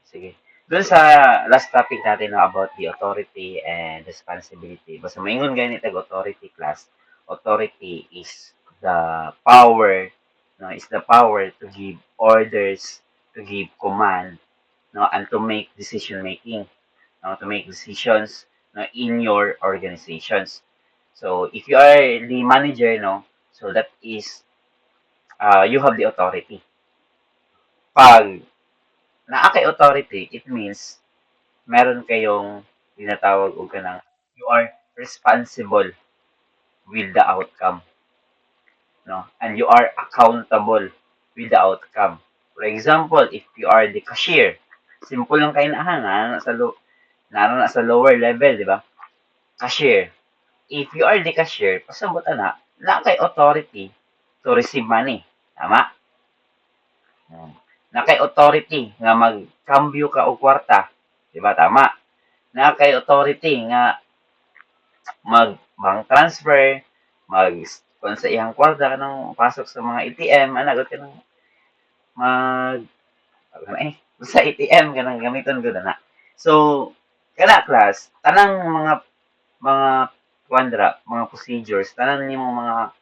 Sige. Doon sa last topic natin na about the authority and responsibility. Basta maingon ganit ang authority class. Authority is the power, no, is the power to give orders, to give command, no, and to make decision making, no, to make decisions, no, in your organizations. So if you are the manager, no, so that is you have the authority. Pag naa kay authority, it means meron kayong tinatawag o kanang you are responsible with the outcome, no? And you are accountable with the outcome. For example, if you are the cashier, simple lang kayo na sa lower level, di ba? Cashier. If you are the cashier, pasabot na kay authority to receive money. Tama? Na kay authority nga magkambyo ka og kwarta. Di ba? Tama? Na kay authority nga mag-bank transfer, kung sa iyang kwarta ka nang pasok sa mga ATM, anagot ka nang mag, sa ATM ka nang gamiton ko na. So, kana class, tanang mga kwandra, mga procedures, tanang nimo mga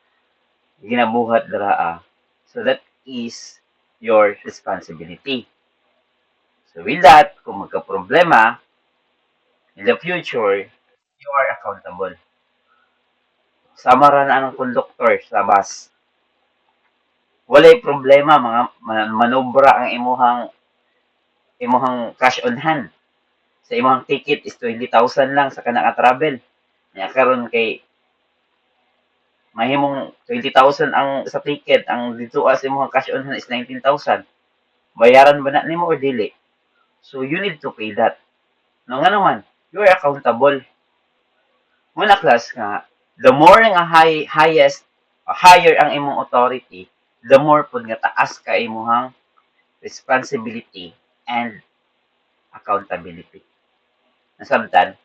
ginabuhat draa. So, that is your responsibility. So, with that, kung magka-problema, in the future, you are accountable. Sama ra na ang conductor sa bus. Walay problema, mga manobra ang imuhang cash on hand. Sa imong ticket is 20,000 lang sa kana ka travel. Nya karon kay mahimong 20,000 ang sa ticket, ang dito sa imong cash on hand is 19,000. Bayaran ba na nimo or dili? So you need to pay that. No nga naman, you are accountable. Muna class nga, the more nga higher ang imong authority, the more pud nga taas ka imong responsibility and accountability. Nasabtan?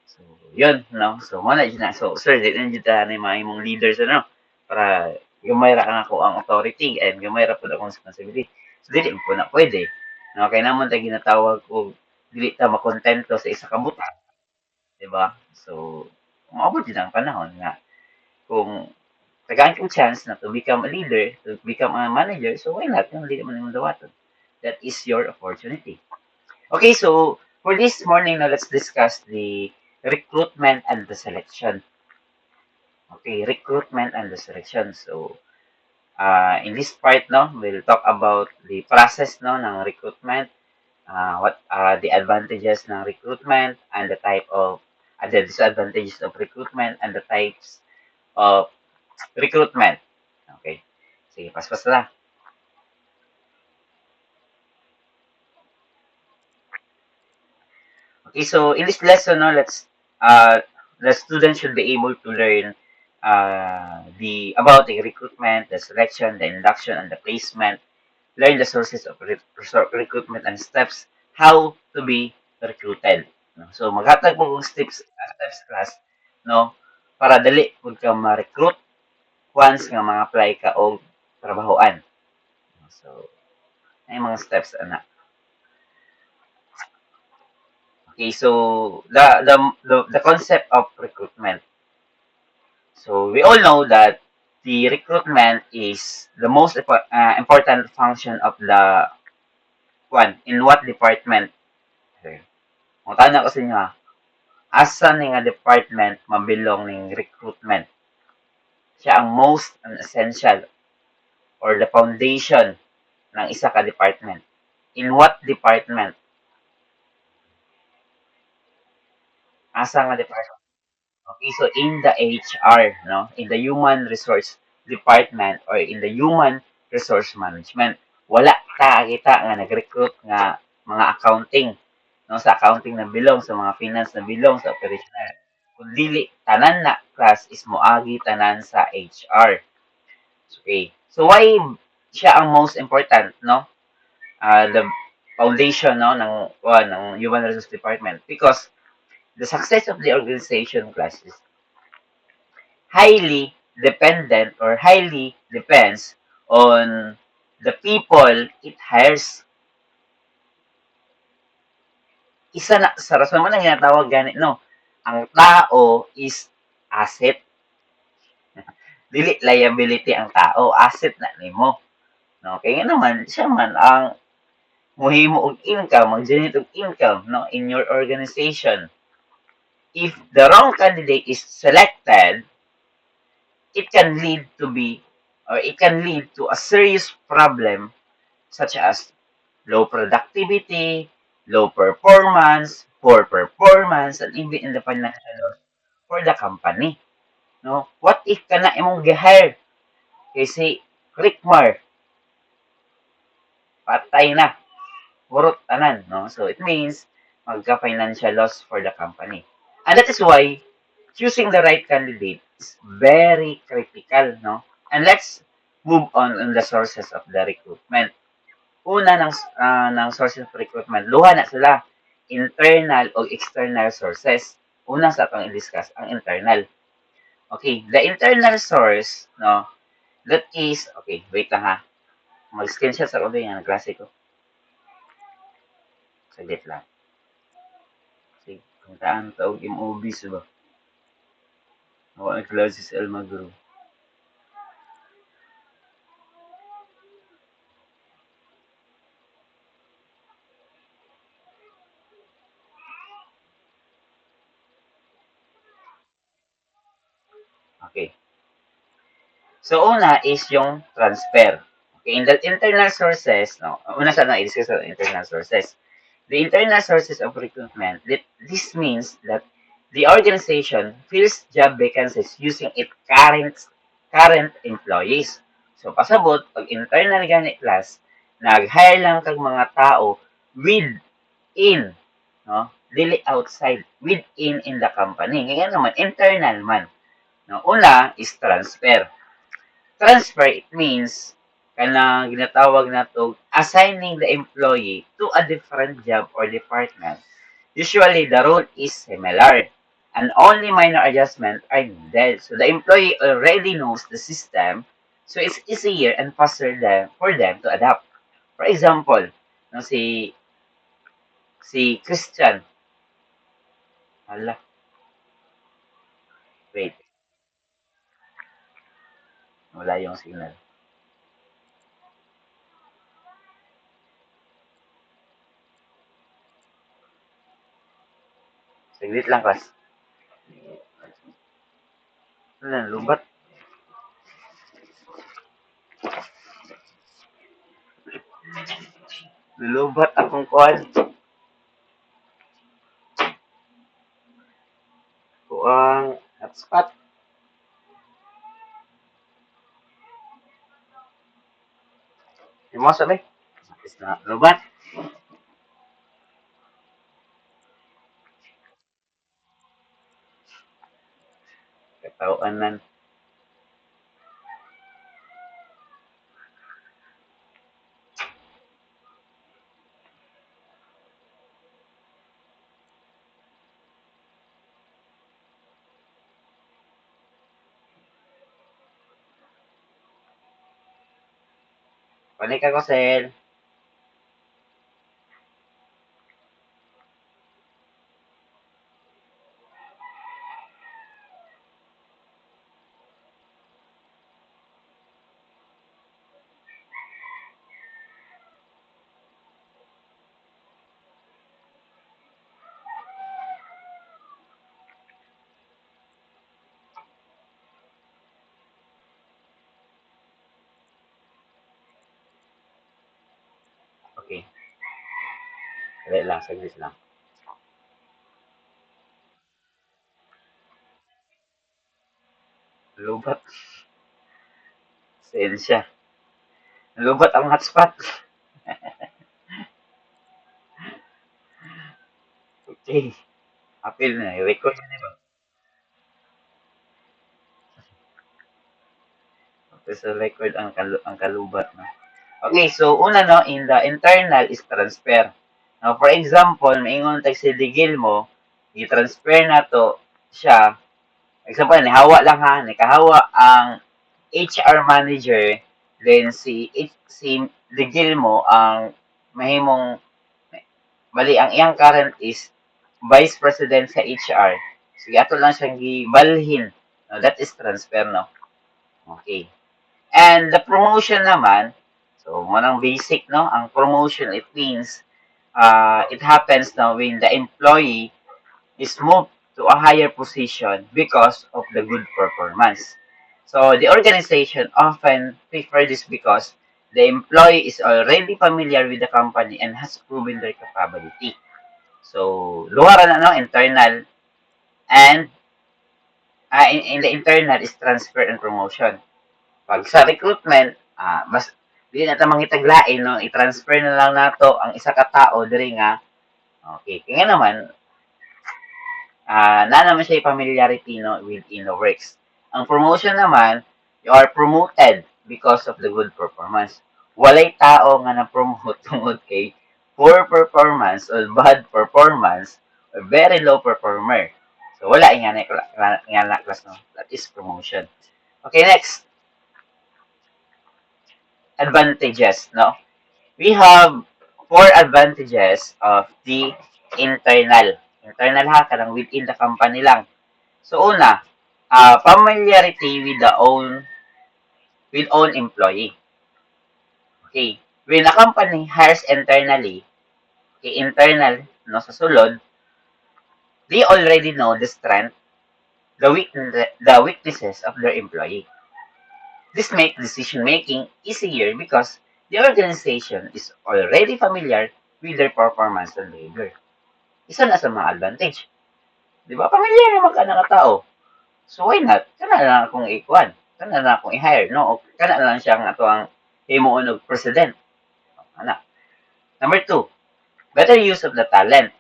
So, yun, no? So, muna dyan na. So, sir, dito na dyan na yung mga imong leaders, ano? Para gamay ra ka ako ang authority and gamay ra po akong responsibility. So, dili po na pwede. No, kaya naman tayo ginatawag ko dili ta makontento sa isa ka butang. Diba? So, maabot din ang panahon nga kung tagaan kong chance na to become a leader, to become a manager, so why not? Yung dili man yung dawaton. That is your opportunity. Okay, so for this morning, now let's discuss the recruitment and the selection. Okay, recruitment and the selection. So, in this part, no, we'll talk about the process, no, ng recruitment, what are the advantages ng recruitment, and the type of, the disadvantages of recruitment, and the types of recruitment. Okay, sige, pas-pas na. Okay, so in this lesson, no, the student should be able to learn the about the recruitment, the selection, the induction, and the placement. Learn the sources of recruitment and steps how to be recruited. No? So maghatag po kong steps class, no, para dali pud ka ma-recruit once nga mga apply ka og trabahoan. So ay mga steps ana. Okay, so the concept of recruitment. So we all know that the recruitment is the most important function of the one in what department. Okay. Kung tana kasi nga, asa ni nga department mabilong ning recruitment. Siya ang most essential or the foundation ng isa ka department. In what department? Asa nga department? Okay, so in the HR, no? In the human resource department or in the human resource management. Wala ta kita nga nag-recruit nga mga accounting, no? Sa accounting na bilong, sa mga finance na bilong, sa operational. Kung dili tanan na class is moagi tanan sa HR. Okay. So why siya ang most important, no? The foundation, no, ng human resource department because the success of the organization class is highly dependent or highly depends on the people it hires. isa na sa rason man ang ginatawag gani no, ang tao is asset. Dili liability ang tao, asset na nimo. No, kaya naman siya man ang mohimo og income, mag-generate og income no in your organization. If the wrong candidate is selected, it can lead to be or it can lead to a serious problem such as low productivity, low performance, poor performance, and even in the financial loss for the company. No? What if kana imong gihire kay si Rickmar, patay na, burot tanan, no? So it means magka-financial loss for the company. And that is why choosing the right candidate is very critical, no? And let's move on the sources of the recruitment. Una ng sources of recruitment, luha na sila, internal o external sources. Una sa atong i-discuss ang internal. Okay, the internal source, no, that is, okay, wait lang ha. Mag-screenshot sa ulo yan, klase ko. Saglit lang. Sige, kung taan taog MOBs ba? Ako ang klase sa Almagro. Okay. So, una is yung transfer. Okay, in the internal sources, no, una sa i-discuss sa internal sources. The internal sources of recruitment, this means that the organization fills job vacancies using its current employees. So, pasabot, pag internal gani class, nag-hire lang kag mga tao within, no? Dili outside, within in the company. Ngayon naman, internal man. No? Una is transfer. Transfer, it means kanang ginatawag nato assigning the employee to a different job or department. Usually, the role is similar and only minor adjustments are needed. So, the employee already knows the system, so it's easier and faster for them to adapt. For example, no, si Christian, hala, wait, wala yung signal. Saglit lang, class. Ano, lubat. Lubat akong kuhan. Kuang hotspot. Yung mga sabi. Is na lubat. Katauanan. Panik ako, Sel. Okay. Kaya lang, saglit lang. Lubat. Sensya. Lubat ang hotspot. Okay. Apil na. I-record na ba? Apil sa record ang kalubat. No? Okay, so una no, in the internal is transfer. Now, for example, maingon tag si Digil mo, i-transfer na to siya. Example, nihawa lang ha, nikahawa ang HR manager, then si Digil mo ang mahimong Bali, ang iyang current is Vice President sa HR. Sige, ato lang siyang gibalhin. No, that is transfer, no? Okay. And the promotion naman, so manang basic, no? Ang promotion, it means it happens now when the employee is moved to a higher position because of the good performance. So the organization often prefer this because the employee is already familiar with the company and has proven their capability. So, luwaran na, no? Internal. And in the internal is transfer and promotion. Pag sa recruitment, mas di na ta mangitaglain, no? I-transfer na lang nato ang isa ka tao diri nga. Okay, kaya naman na naman siya familiarity, no, within the works. Ang promotion naman, you are promoted because of the good performance. Walay tao nga na-promote tungod kay poor performance or bad performance or very low performer. So wala nga na class, no. That is promotion. Okay, next. Advantages, no. We have four advantages of the internal. Internal ha, kanang within the company lang. So una, familiarity with own employee. Okay. When a company hires internally, okay, internal, no, sa sulod, they already know the strength, the weaknesses of their employee. This makes decision making easier because the organization is already familiar with their performance and behavior. Isa na sa mga advantage. Di ba? Familiar naman ka na tao. So why not? Kana na lang akong ikuan. Kana na akong i-hire. No? O kana na lang siya ang ato ang himuon og president. Ana. Number two, better use of the talent.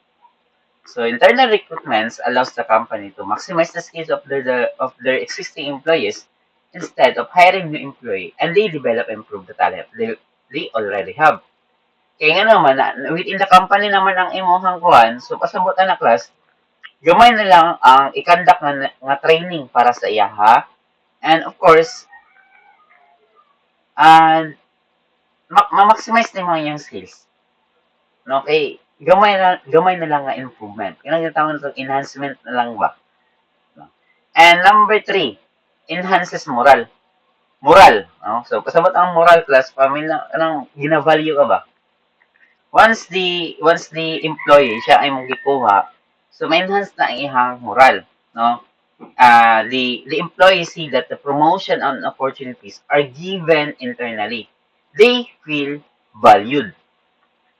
So internal recruitments allows the company to maximize the skills of their existing employees instead of hiring new employee and they develop and improve the talent they already have. Kaya nga naman, within the company naman ang imuhang kuhan, so pasabot na class, gamay na lang ang ikandak nga training para sa iya ha. And of course, and ma-maximize na mga yung skills. No, kay gamay na lang nga improvement. Kaya tawag na enhancement na lang ba. No? And number three, enhances moral. Moral. No? So, kasabot ang moral class, pamilya, anong gina-value ka ba? Once the employee siya ay mong gikuha, so ma-enhance na ang ihang moral. No? The employees see that the promotion and opportunities are given internally. They feel valued.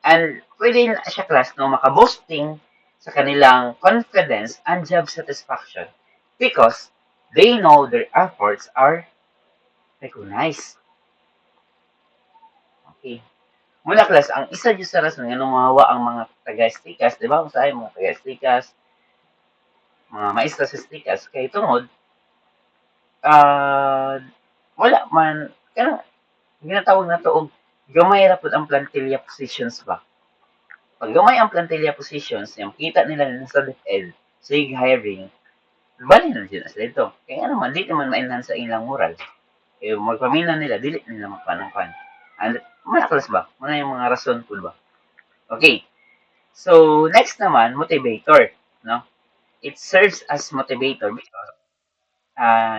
And pwede na siya class no, makaboosting sa kanilang confidence and job satisfaction because they know their efforts are recognized. Okay. Muna class, ang isa dyan sa rason nga mahawa ang mga taga-stikas, di ba? Kung saan mga taga-stikas, mga maestra sa stikas, kay tungod, wala man, kaya ginatawag na to, gamay ra pud ang plantilla positions ba? Pag gamay ang plantilla positions, yung kita nila sa DepEd, sig hiring, bali na sila sa ito. Kaya naman, di naman ma-enhance sa ilang moral. Eh, magpamina nila, dili nila magpanangpan. And, malaklas ba? Muna yung mga rason po ba? Okay. So, next naman, motivator. No? It serves as motivator because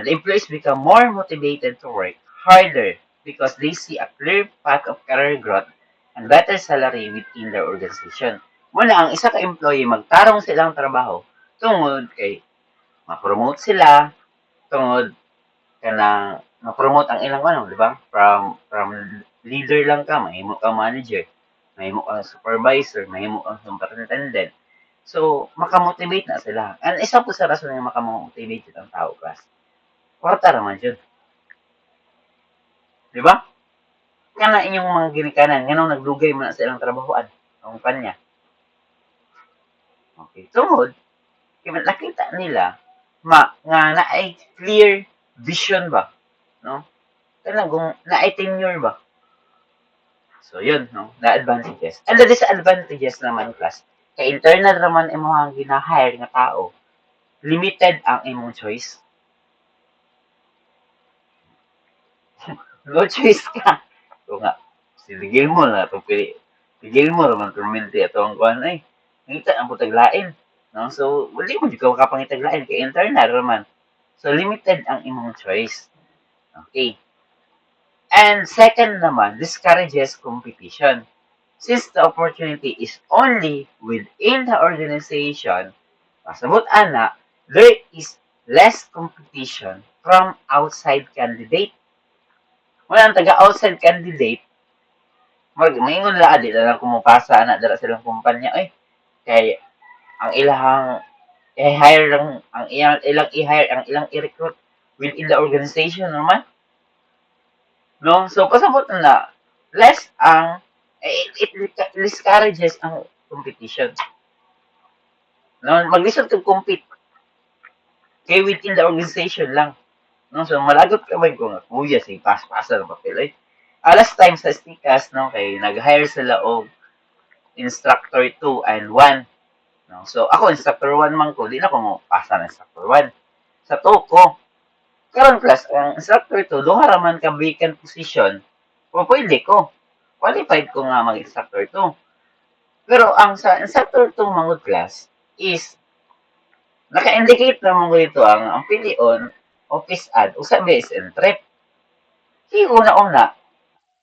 the employees become more motivated to work harder because they see a clear path of career growth and better salary within their organization. Muna, ang isa ka employee, magtarong sa ilang trabaho tungod kay ma-promote sila, tungod kanang ma-promote ang ilang ano, di ba? From leader lang ka, mahimo ka manager, mahimo ka supervisor, mahimo ka superintendent. So, makamotivate na sila. And isa po sa rason na makamotivate ang tao, class. Kwarta naman yun. Di ba? Kana inyong mga ginikanan, ganun nagdugay mo na sa ilang trabahoan. Ang kanya. Okay. Tungod, kaya nakita nila, nga na ay clear vision ba? No? Talagang na ay tenure ba? So, yun, no? The advantages. And the disadvantages naman, class. Kay internal naman imong gina-hire nga tao, limited ang imong choice. No choice ka. So nga, siligil mo na itong pili. Tigil mo raman permanente atong kuan ay. Ngita ang putaglain. No? So, wala mo di ka makapangitaglain kay internal raman. So, limited ang imong choice. Okay. And second naman, discourages competition. Since the opportunity is only within the organization, pasabot ana, there is less competition from outside candidate. Wala ang taga-outside candidate, maingon la adi na lang kumupasa na dala silang kumpanya ay kay ang ilahang i-hire lang ang ilang i-hire ang ilang i-recruit within the organization naman no so pasabot na less ang it discourages ang competition no maglisod kag compete kay within the organization lang no so malagot ka ba ko nga kuya si pas-pasa ng papel ay last time sa Stikas no kay nag-hire sila og instructor 2 and 1. No? So, ako, instructor 1 man ko, di na ko mo pasa na instructor 1. Sa 2 ko, karon class, ang instructor 2, duha raman ka vacant position, o pwede ko. Qualified ko nga mag-instructor 2. Pero ang sa instructor 2 mangod class is, naka-indicate naman ko ito ang pilion, office ad, o sa BSN trip. Di una-una,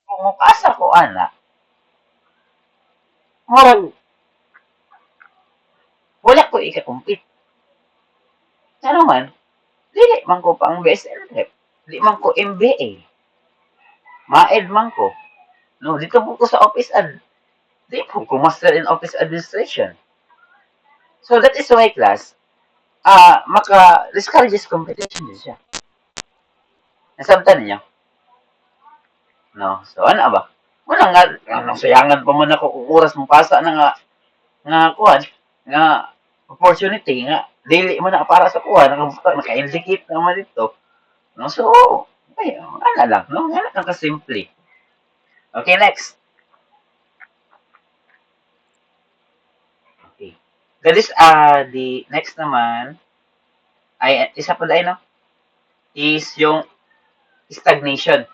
kung mapasa ko ana, murag, wala ko ika-compete. Ano man, dili man ko pang BSN trip. Di man ko MBA. Maed man ko. No, dito po ko sa office ad. Di po ko master in office administration. So that is why class, maka-discourages competition din siya. Nasabtan niyo? No? So ano ba? Wala nga, sayangan pa man ako kung oras mong pasa na nga kuhan, nga opportunity nga, daily man na para sa kuhan, naka-indicate naman dito. No? So, ay, ano lang, no? Ano lang kasimple. Okay, next. Okay. That is, the next naman, ay, isa pa dahil, no? Is yung stagnation.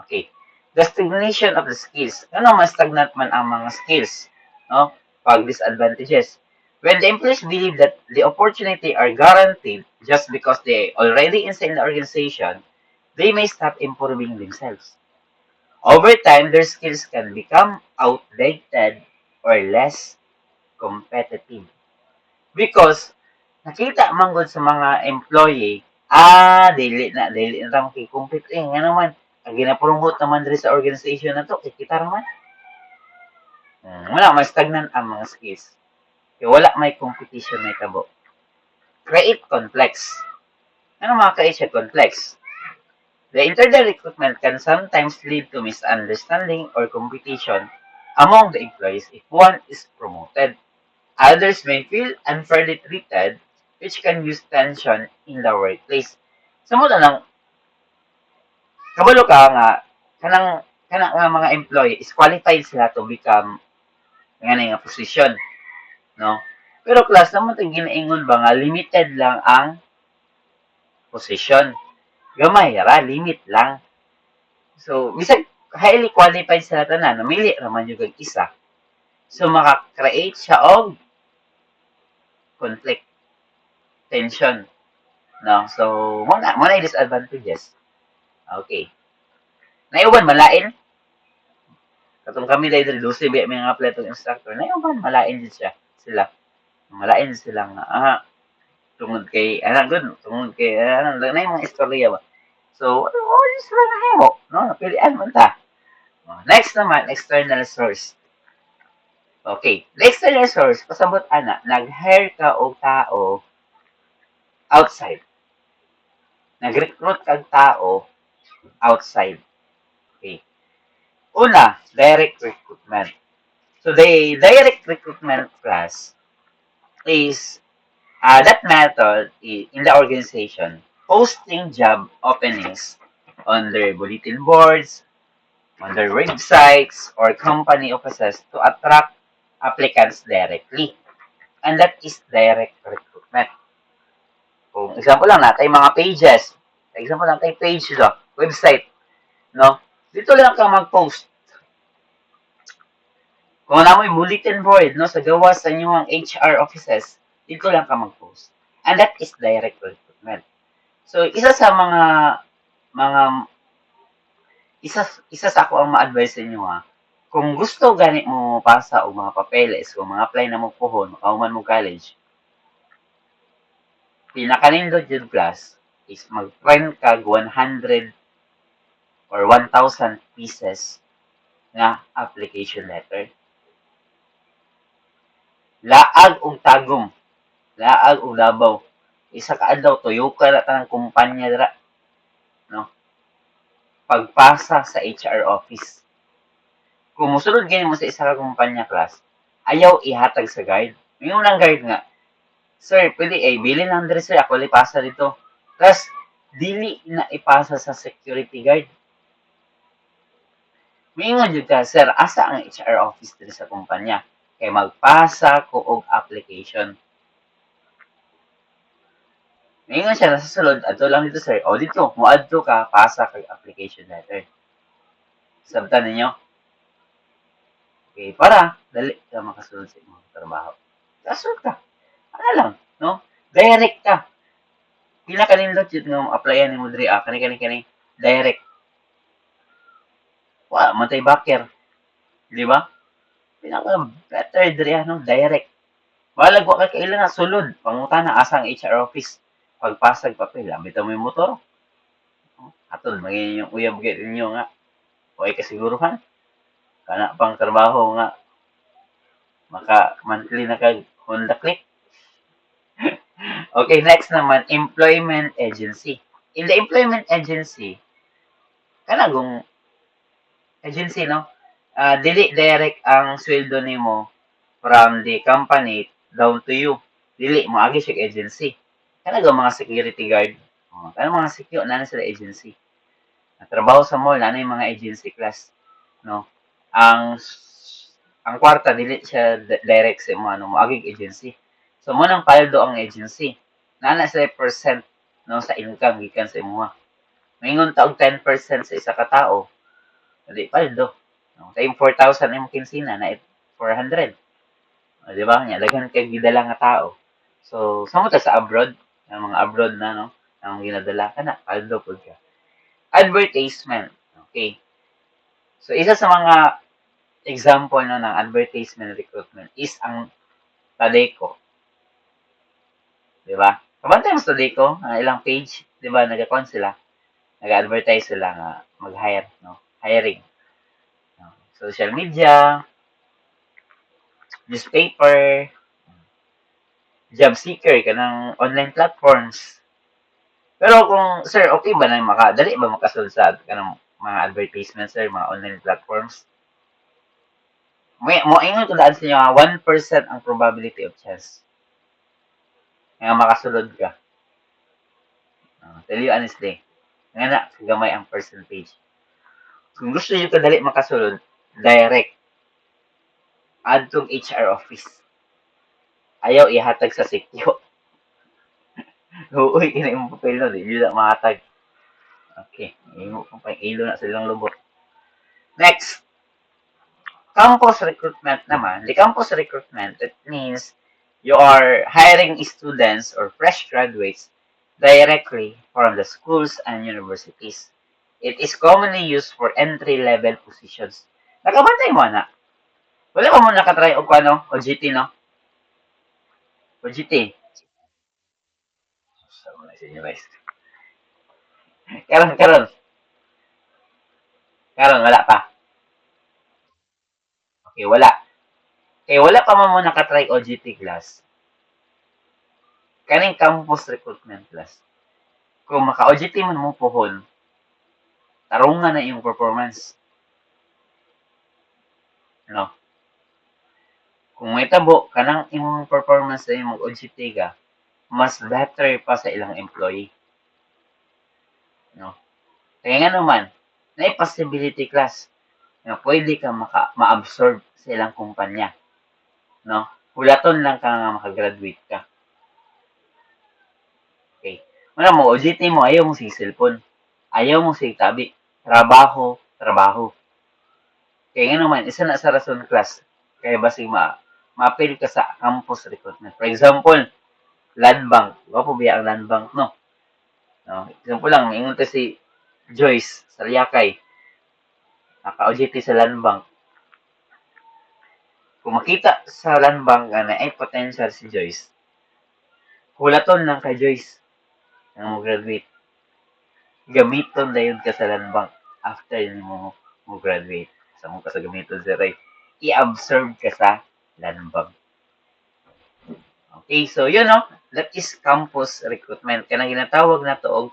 Okay. The stagnation of the skills. Ano man stagnant man ang mga skills? No? Pag disadvantages. When the employees believe that the opportunity are guaranteed just because they already inside the organization, they may stop improving themselves. Over time, their skills can become outdated or less competitive. Because nakita manggod sa mga employee, dili na tamo compete nga naman. Ang ginapromote naman diri sa organization na to, kita naman. Wala, mas stagnant ang mga skills. Kaya wala may competition may tabo. Create complex. Ano mga create siya complex? The internal recruitment can sometimes lead to misunderstanding or competition among the employees if one is promoted. Others may feel unfairly treated, which can use tension in the workplace. Sa mo lang, kabalo ka nga, kanang nga mga employee is qualified sila to become nga position, no? Pero class naman tang ginaingon ba nga limited lang ang position. Gamay ra, limit lang. So, bisag highly qualified sila tanan, namili raman yung isa. So, maka-create siya og conflict, tension, no? So, muna disadvantages. Okay. Naiuban malain. Katong kami dahil 12 biya may nga pletong instructor. Naiuban malain din siya. Sila. Malain sila nga. Tungod kay, tungod kay, na yung mga istorya ba. So, ano sila na hemo? No? Napilian man ta. Next naman, external source. Okay. The external source, pasabot ana, nag-hire ka o tao outside. Nag-recruit kag tao outside. Okay. Una, direct recruitment. So, the direct recruitment class is that method in the organization posting job openings on their bulletin boards, on their websites, or company offices to attract applicants directly. And that is direct recruitment. Kung example lang natin mga pages. Example lang tayo page, website. No? Dito lang ka mag-post. Kung wala mo'y bulletin board, no, sa gawas sa inyong HR offices, dito lang ka mag-post. And that is direct recruitment. So, mga isa isa sa ako ang ma-advise sa inyo ha. Kung gusto gani mo pasa o mga papeles o mga apply na mo pohon, makauman mo college, pinakanindot jud class is mag-print kag 100 or 1,000 pieces nga application letter. Laag og tagom, laag og labaw. Isa ka adlaw tuyo ka na tanang kumpanya dira, no? Pagpasa sa HR office. Kung musulod gani mo sa isa ka kumpanya class, ayaw ihatag sa guard. May unang guard nga, sir, pwede bilin lang diri sir, ako lipasa dito. Tapos, dili na ipasa sa security guard. Mingon jud ka, sir, asa ang HR office diri sa kumpanya? Kay magpasa ko og application. Mingon siya nasa sulod, adto lang dito sir. O dito, moadto ka, pasa kag application letter. Sabtan ninyo? Okay, para dali ka makasulod sa imong trabaho. Kasulod ka. Ano lang, no? Direct ka. Pinakanindot yun nga applyan ni mo diri, kani. Direct. Matay backer. Di ba? Pinaka better diri ano, direct. Balag wa ka kailangan sulod. Pangutana asa ang HR office. Pagpasag papel, bitaw mo yung motor. Atol, magiging yung uyab gid ninyo nga. Way kasiguruhan. Kana pang trabaho nga maka monthly na kag Honda Click. Okay, next naman, employment agency. In the employment agency, kanagong agency, no? Dili direct ang sweldo nimo from the company down to you. Dili mo agi siya agency. Kanagong mga security guard. Kanang mga secure na sila agency. Trabaho sa mall na yung mga agency class, no? Ang ang kwarta dili siya direct sa mo ano mo agig agency. So mo nang paldo ang agency. Nana sa percent no sa income gikan sa imuha. Mingon ta og 10% sa isa ka tawo. Di paldo. No, sa 4,000 imong kinsina na 400. O, di ba? Nya daghan kay gidala nga tao. So samo ta sa abroad, ang mga abroad na no, ang ginadala kana paldo pud ka. Advertisement. Okay. So isa sa mga example no ng advertisement recruitment is ang Tadeco. 'Di ba? Kabantay mo sa Tadeco, ilang page, 'di ba, nag-account sila, nag-advertise sila nga mag-hire, no? Hiring. No? Social media, newspaper, job seeker kanang online platforms. Pero kung sir, okay ba na dali ba makasulsad kanang mga advertisements sir, mga online platforms? Mo ingon ko daan sa inyo 1% ang probability of chance nga makasulod ka. Tell you honestly, nga na, gamay ang percentage. Kung gusto nyo kadali makasulod, direct. Add tong HR office. Ayaw ihatag sa sikyo. Uy, ina yung papel na, di nyo na mahatag. Okay, imo kung pang ilo na sa ilang lubot. Next, campus recruitment naman. The campus recruitment, it means you are hiring students or fresh graduates directly from the schools and universities. It is commonly used for entry-level positions. Nakabantay mo na. Wala pa mo nakatry o ano, OGT, no? OGT. Sa mga sa inyo, guys. Karon. Karon, wala pa. Okay, wala. Okay, wala pa mo nakatry OGT class. Kaning campus recruitment class. Kung maka-OGT mo pohon, tarungan na yung performance. No? Kung may tabo, kanang imong performance sa imong OGT ka, mas better pa sa ilang employee. No? Kaya nga naman, na possibility class na pwede ka ma-absorb sa ilang kumpanya. No? Hulaton lang ka nga makagraduate ka. Okay. Una mo, OJT mo, ayaw mo si cellphone. Ayaw mo si tabi. Trabaho. Kaya nga naman, isa na sa rason class. Kaya basi ma-appeal ka sa campus recruitment. For example, land bank. Wa po biya ang land bank, no? No? Example lang, ingon ta si Joyce sa Liakay, naka-OJT sa land bank. Kung makita sa land bank na ay potential si Joyce, hulaton lang kay Joyce na mo graduate. Gamiton na yun ka sa land bank after mo graduate. Sa mo ka sa gamiton si Ray. I-absorb ka sa land bank. Okay, so yun no, that is campus recruitment. Kanang ginatawag na to og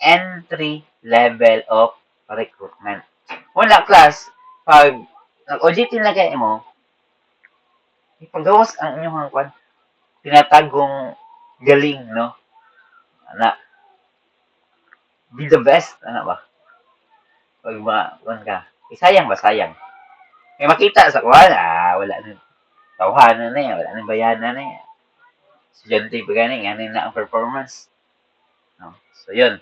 entry level of recruitment. Wala class, pag nag-OJT na kayo mo, ipagawas ang inyong kwan, tinatagong galing, no? Na, be the best, ano ba? Pag kwan ka, sayang ba, sayang. May makita sa kwan, wala na, tawhanan na yan, wala na bayanan na yan. Estudyante pa gani, ganin na ang performance. No? So, yun.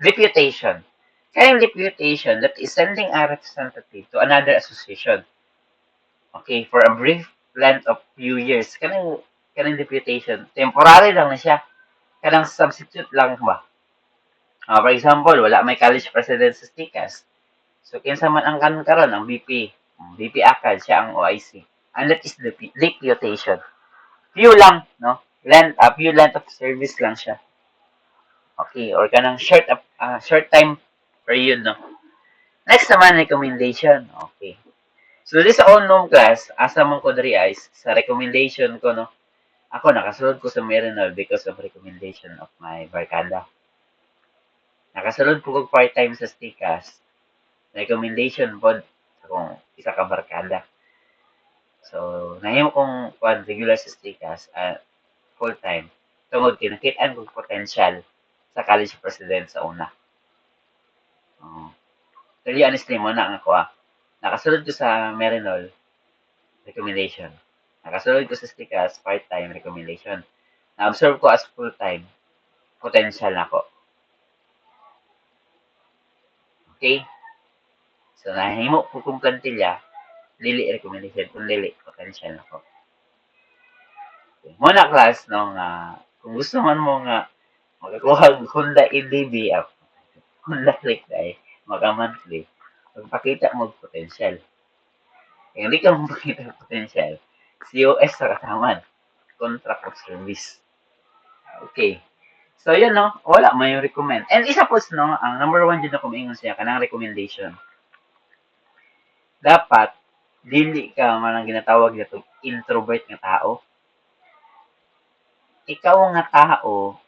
Reputation. Kaya yung reputation, that is sending a representative to another association. Okay, for a brief length of few years. Kanang reputation, temporary lang na siya. Kanang substitute lang ba? For example, wala may college president sa STICAS. So, kinsa man ang kanon karon ang VP. VP Akad, siya ang OIC. And that is the reputation. Few lang, no? Few length of service lang siya. Okay, or kanang short time period, no? Next naman, recommendation. Okay. So, this sa on-nom class, asa mong ko diri is, sa recommendation ko, no? Ako, nakasunod ko sa Merenol because of recommendation of my barkada. Nakasunod po kong part-time sa STICAS. Recommendation po sa kong isa ka barkada. So, nahimo kong regular sa STICAS full-time. Tungod kinakitaan kong potential sa college president sa una. Really honestly mo na ako nakasunod ko sa Merenol recommendation. Nakasunod ko sa STICAS part-time recommendation. Na-observe ko as full-time potential na ako. Okay? So, nahimo ko kong plantilla, dili recommendation, kung dili, potential ako. Okay. Muna class, no, kung gusto man mo nga, magkakuha ng Honda EDB, Honda Click ay, maka-monthly, magpakita mo potential. Kaya hindi ka magpakita ng potential, COS sa kataman, contract of service. Okay. So, yun, no? Wala, may recommend. And isa po, no, ang number one dyan na kumingon siya, kanang recommendation. Dapat, dili ka man ang ginatawag nito introvert nga tao. Ikaw nga tao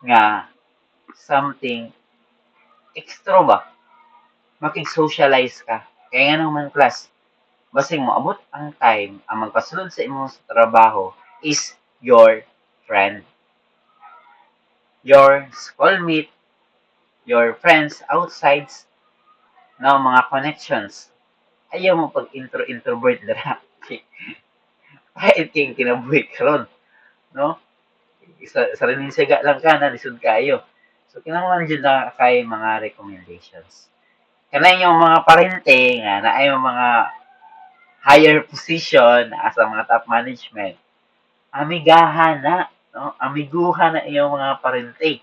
nga something extro ba? Makig-socialize ka. Kaya nga naman class, basing moabot ang time, ang magpasulod sa imo sa trabaho is your friend. Your schoolmate, your friends outside, no, mga connections. Ayaw mo pag introvert dara. Kahit kayong kinabuhi karon, no? Sa rin siga lang ka na lisod kayo. So kinahanglan jud na kay mga recommendations. Kanay yung mga parente nga na ay mga higher position as a mga top management. Amigahan na, no? Amiguhan na iyong mga parente.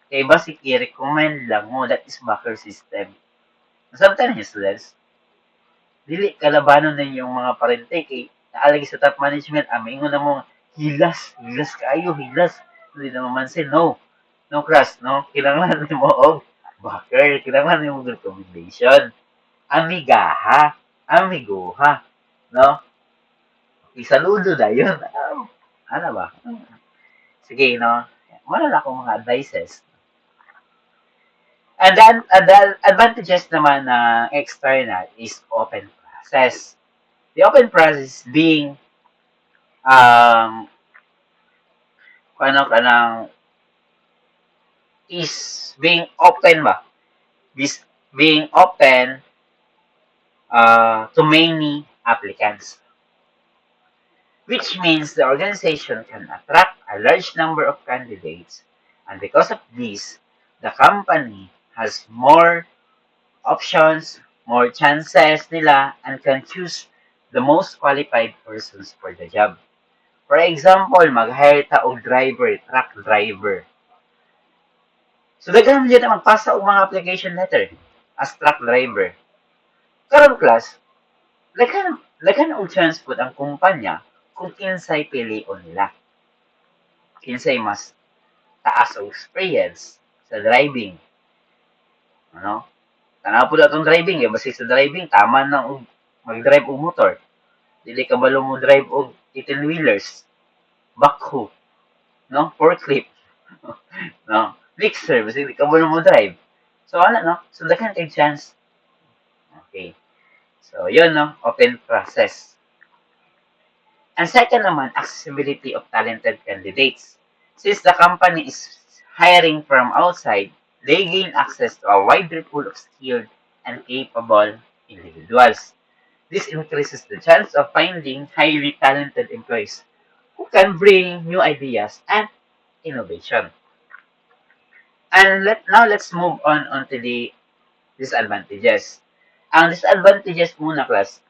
Kay basic i-recommend lang mo, that is backer system. Sometimes useless. Dili kalabanon na yung mga parente kay naalagi sa top management, ingon na mo hilas kayo, hilas. Hindi na mamansin, no. No, Crush, no? Kailangan mo og backer, kailangan mo recommendation. Amigaha, amiguha, no? Isaludo na yun. Ano ba? Sige, no? Wala na akong mga advices. And then, the advantages naman na external is open process. The open process being ano ka ng is being open ba? Being open to many applicants. Which means the organization can attract a large number of candidates, and because of this, the company has more options, more chances nila, and can choose the most qualified persons for the job. For example, mag-hire ta og driver, truck driver. So, daghan dyan na magpasa og mga application letter as truck driver. Karon class, daghan og chance pud ang kumpanya kung kinsay pilion nila. Kinsay mas taas og experience sa driving. Ano? Tanaw pud atong driving, basi sa driving, tama na og mag-drive og motor. Dili ka balo mo drive og 18-wheelers, backhoe, no? Forklift, no? Mixer, basi di ka balo mo drive. So, ano, no? So, daghan kay chance. Okay. So, yun, no? Open process. And second naman, accessibility of talented candidates. Since the company is hiring from outside, they gain access to a wider pool of skilled and capable individuals. This increases the chance of finding highly talented employees who can bring new ideas and innovation. And now let's move on to the disadvantages. Ang disadvantages muna, class,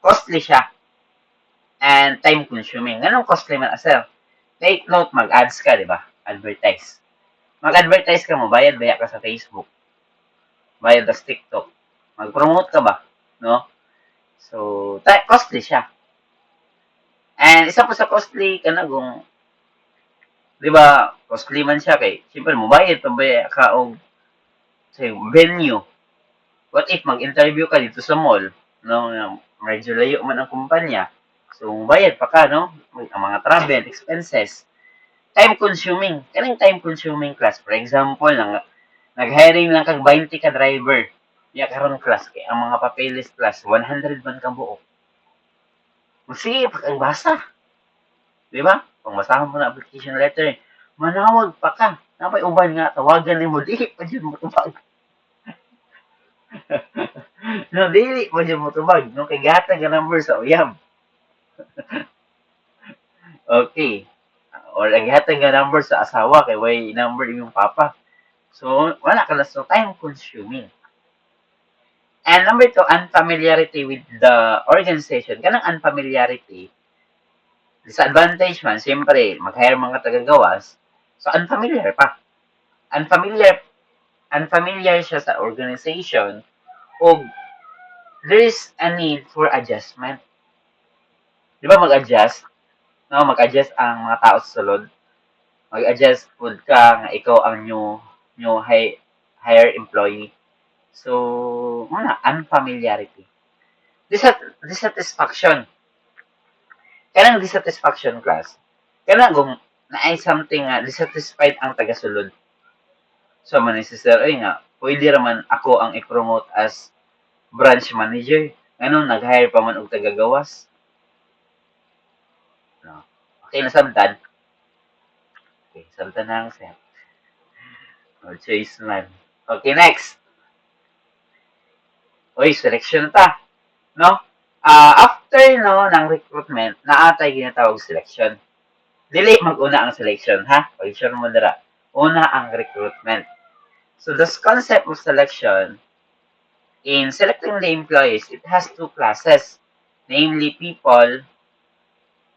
costly siya and time consuming. Ganun costly man, sir? Take note, mag-ads ka, di ba? Advertise. Mag-advertise ka mo, bayad-baya ka sa Facebook. Bayad ka sa TikTok. Mag-promote ka ba? No? So, costly siya. And isa po sa costly, kanagong, di ba, costly man siya kay, siyempre, mubayad, pabaya ka o say, venue. What if mag-interview ka dito sa mall, no, medyo layo man ang kumpanya. So, bayad pa ka, no? Ang mga travel, expenses. Time consuming. Kanang time consuming class. For example, nag-hiring lang kag 20 ka driver. Ya karon class kay ang mga papeles class 100 man ka buok. Sige, pag ang basa. Di ba? Kung basahan mo na application letter, manawag pa ka. Napay uban nga tawagan nimo dili pa jud mo tubag. No, dili pa jud mo tubag. No, kay gatag ka number sa uyab. Okay. Or ang gihatag nga number sa asawa kay way number imong papa. So, wala ka na. So, time consuming. And number two, unfamiliarity with the organization. Kanang unfamiliarity, disadvantage man, siyempre, mag-hire mga tagagawas. So, unfamiliar pa. Unfamiliar siya sa organization o there is a need for adjustment. Di ba mag-adjust? No, mag-adjust ang mga tao sa sulod. Mag-adjust food ka nga ikaw ang new hire employee. So, unfamiliarity. Dissatisfaction. Kanang dissatisfaction class. Kanang kung naay something nga dissatisfied ang tagasulod. So, manisisir, nga, pwede raman ako ang i-promote as branch manager. Ganun, nag-hire pa man og tagagawas. No. Okay, nasamtan. Okay, samtan na ang set. No choice man. Okay, next. Uy, selection ta. No? After no ng recruitment, naatay ginatawag selection. Dili mag-una ang selection, ha? Pag-sure mo dira. Una ang recruitment. So, this concept of selection, in selecting the employees, it has two classes. Namely, people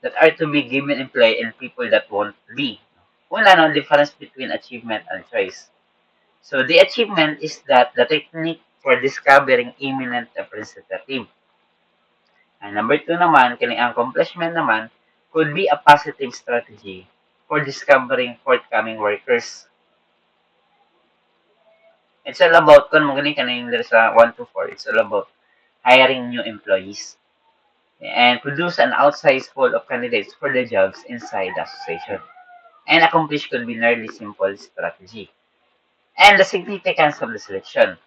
that are to be given employee and people that won't be. Una, no, difference between achievement and choice. So, the achievement is that the technique for discovering imminent representative. And number two naman, kining accomplishment naman, could be a positive strategy for discovering forthcoming workers. It's all about, kung magaling ka na yung sa 1 to 4, it's all about hiring new employees and produce an outsized pool of candidates for the jobs inside the association. And accomplish could be nearly simple strategy. And the significance of the selection.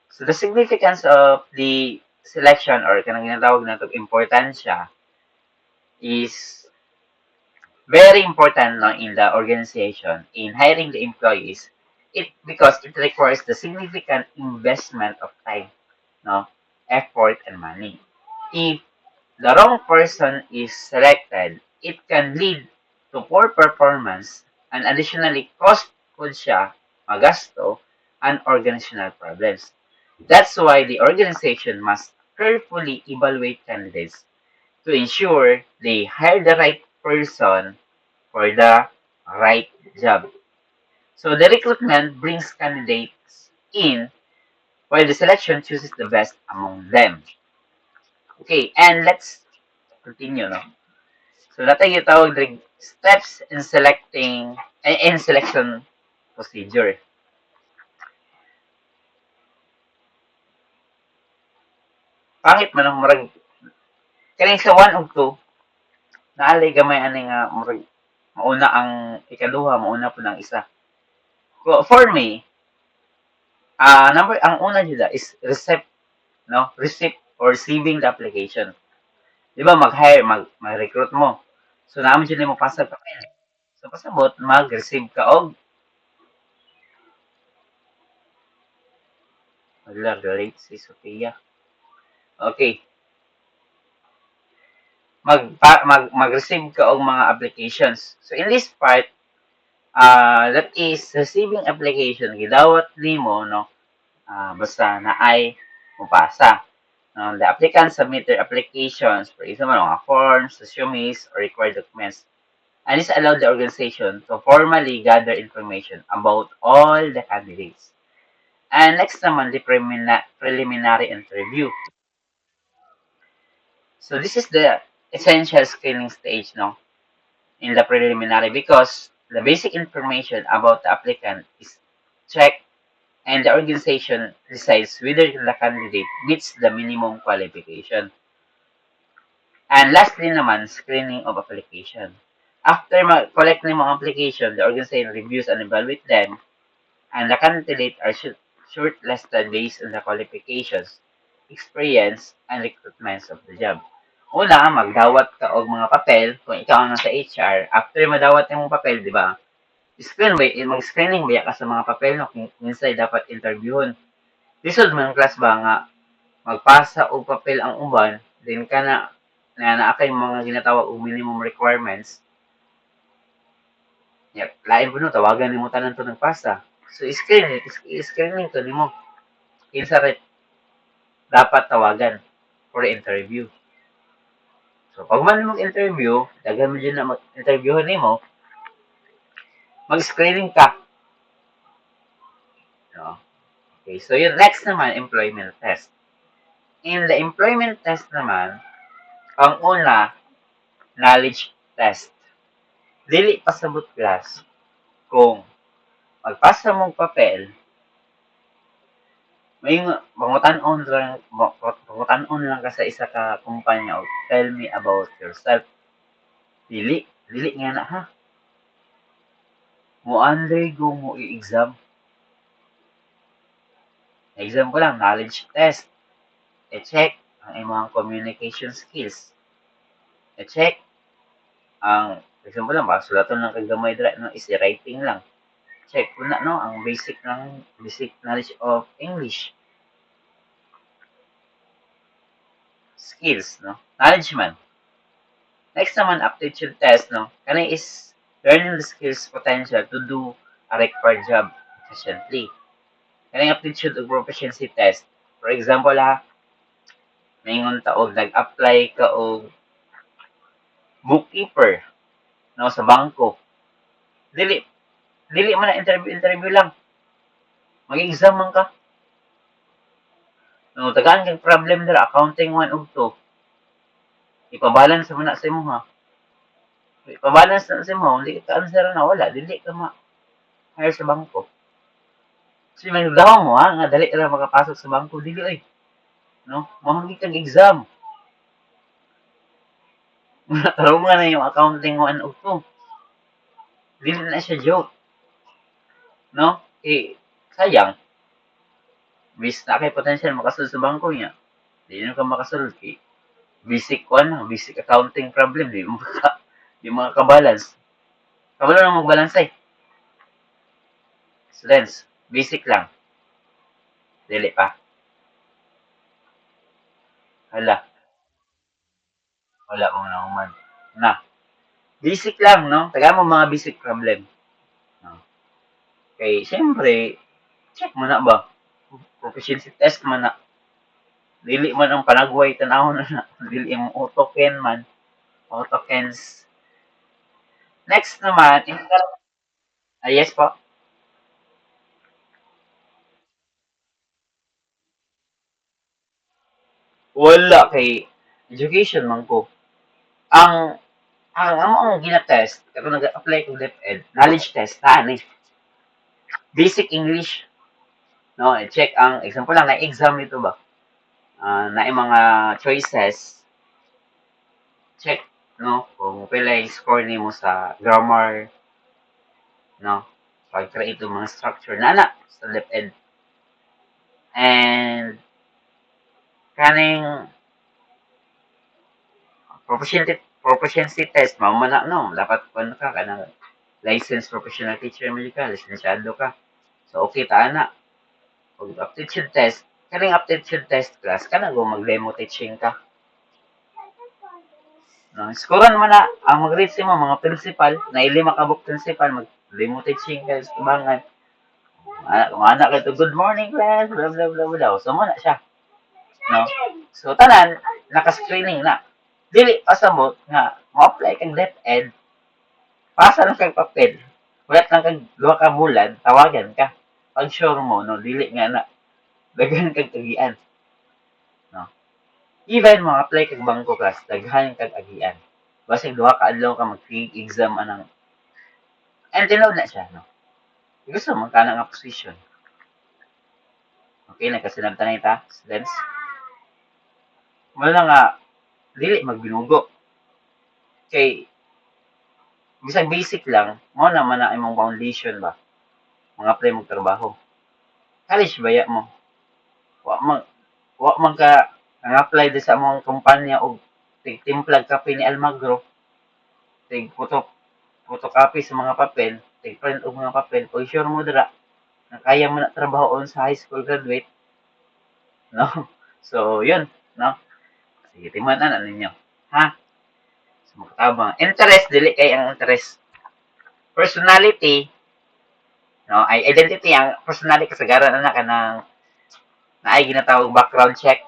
So the significance of the selection or kanang ginatawag na itong importansya is very important no, in the organization in hiring the employees because it requires the significant investment of time, no, effort, and money. If the wrong person is selected, it can lead to poor performance and additionally cost po siya magasto and organizational problems. That's why the organization must carefully evaluate candidates to ensure they hire the right person for the right job. So the recruitment brings candidates in while the selection chooses the best among them. Okay, and let's continue, no? So na tayo tawag rin steps in selecting in selection procedure. Pangit man ang murag kani sa 1 ug 2 naalay gamay ani nga murag mauna ang ikaduha, mauna po ng isa. So, for me, number ang una dito is receipt, no? Receipt or receiving the application. Di ba mag-hire, mag-recruit mo. So, naman dyan mo pasag papel. So, pasabot, mag-receive ka og mag-relate si Sophia. Okay. Mag-receive ka og mga applications. So, in this part, that is receiving application, gidawat nimo, no? Basta na ay mupasa. The applicant submit their applications, for example, mga forms, resumes, or required documents. And this allowed the organization to formally gather information about all the candidates. And next naman, the preliminary interview. So this is the essential screening stage, no, in the preliminary because the basic information about the applicant is checked and the organization decides whether the candidate meets the minimum qualification. And lastly naman, screening of application. After collect ng mga application, the organization reviews and evaluate them, and the candidates are shortlisted based on the qualifications, experience, and recruitments of the job. Una, magdawat ka og mga papel kung ikaw ang nasa HR. After madawat yung papel, di ba? Mag-screening ba ka sa mga papel no kung minsay dapat interviewon. Lisod man class ba nga magpasa og papel ang uban, then ka na naakay mga ginatawag og minimum requirements. Yep, lain po no, tawagan nimo tanan to nagpasa. So, screening to nimo. Kinsa rin dapat tawagan for interview. So, pag man mo interview, daghan mo dyan na mag-interview nimo, mag-screening ka. No? Okay, so yun, next naman, employment test. In the employment test naman, ang una, knowledge test. Dili pasabot class kung magpasa mong papel, may mangutan-on lang ka sa isa ka kumpanya o tell me about yourself. Dili nga na ha. Muanday go mo i-exam. Exam ko lang, knowledge test. I-check ang imong communication skills. I-check ang, example lang, sulaton lang kagamay dra, no, is writing lang. Check ko na, no, ang basic knowledge of English. Skills, no, knowledge man. Next naman, aptitude test, no, kani is learning the skills potential to do a required job efficiently. Kani aptitude o proficiency test. For example, ha, mayingon taog nag-apply ka og bookkeeper, no, sa bangko. Dili dili man na interview lang. Mag-exam man ka. No, tagaan kang problem dira accounting 1 ug 2. Ipabalance mo na sa imo ha. Ipabalance na sa imo, hindi ka answer na wala, dili ka hire sa bangko. Kasi may nagdawa mo ha, nga dali ra makapasok sa bangko, dili ay. No? Mahanggi kang exam. Tarungan na yung accounting 1 ug 2. Dili na siya joke. No? Sayang. Bis na kay potential makasulod sa bangko niya. Di na ka makasulod kay basic accounting problem, di mo ka-balance. Kabalo na mag-balance ay. Students, basic lang. Dili pa. Hala, wala mo na man. Na, basic lang, no? Taga mo mga basic problem. No? Okay, siyempre, check mo na ba? proficiency test man na dili man ang panagway tan-awon na dili mo autoken man, autokens. Next naman, yes po. Wala kay education man ko. Ang ang gina-test katong nag-apply ko DepEd, knowledge test na ni basic English, no? I-check ang example lang na exam nito ba. Na mga choices, check no kung pila yung score nimo sa grammar, no? Pag-create ng mga structure na sa DepEd. And kaning proficiency test mamana no dapat kun ka kanang licensed professional teacher mo ka, lisensyado ka. So okay ta na. Pag aptitude test, kaning aptitude test class kana go mag-demo teaching ka. No, scorean man na ang mag-reach mo mga principal na ilima ka buk principal mag-demo teaching ka sa tubangan. Kung anak ka to, good morning class, blah blah blah blah. So mo na siya. No? So tanan naka-screening na. Dili pasabot nga mo-apply kang DepEd, pasa lang kang papel. Wala lang kang duha ka bulan, tawagan ka. Pag sure mo no dili nga na daghan kang tagian. No? Even mo apply kag bangko class, daghan kag agian. Basig duha ka adlaw ka mag-exam anang and tinawd na siya no. Gusto mo kana nga position. Okay, nagkasinabtan na ita, students. Wala nga dili magbinugo. Kay bisag basic lang, mo naman na imong foundation ba. Mga apply mong trabaho. College baya mo. Wa man ka ang apply di sa among kumpanya og tigtimplag kape ni Almagro, tig photocopy sa mga papel, tig print og mga papel, o sure mo dira na kaya mo na trabahoon sa high school graduate, no? So, yun, no? Sige, timan-an na ninyo. Ha? So, makatabang. Interest, dili kay ang interest. Personality, no? Ay identity, ang personality kasagaran na ka ng na ay ginatawag background check.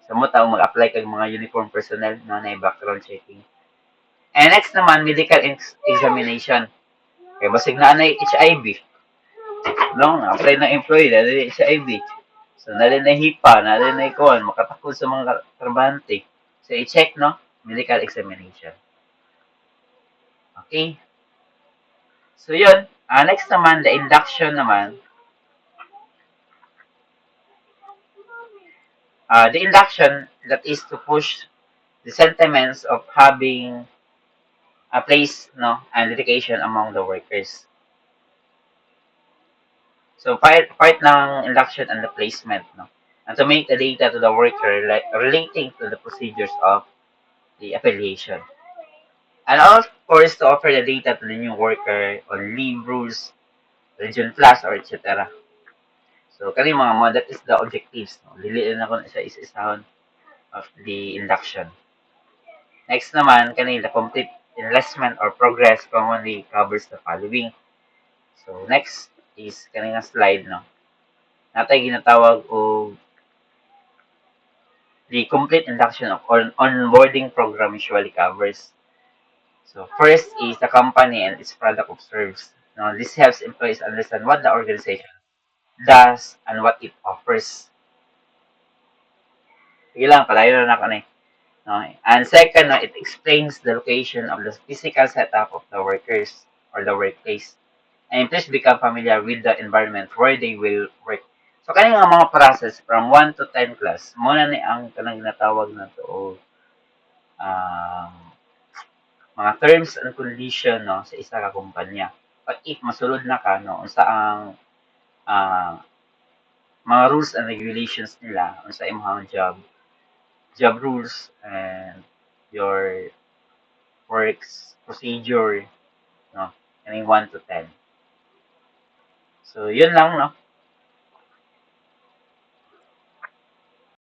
Sa mo tao mag-apply kag mga uniform personnel na background checking. And next naman, medical examination. Kaya basig na anay HIV. No, na-apply na employee, dali HIV. So, dali na HIPAA, dali na ikuan, makatakod sa mga trabahante. So, i-check, no? Medical examination. Okay? So, yun. Next naman, the induction naman. The induction, that is to push the sentiments of having a place, no, and dedication among the workers. So, part ng induction and the placement, no? And to make the data to the worker relating to the procedures of the affiliation. And of course, to offer the data to the new worker on leave rules, region plus, or etc. So, kani mga mo, that is the objectives. No? Liliin ako na siya isa-isahon of the induction. Next naman, kani the complete enlistment or progress commonly covers the following. So, next is kanina slide, no? Natay ginatawag o the complete induction of onboarding program usually covers. So, first is the company and its product of service. Now, this helps employees understand what the organization does and what it offers. Sige lang, palayo na ako na eh. Okay. And second, it explains the location of the physical setup of the workers or the workplace. And please become familiar with the environment where they will work. So, kanya nga mga process from 1 to 10 class, muna ni ang kanang ginatawag na to o mga terms and condition no sa isa ka kumpanya. But if masulod na ka no unsa ang ah, mga rules and regulations nila unsa imong job rules and your works procedure no kaning 1 to 10. So yun lang no.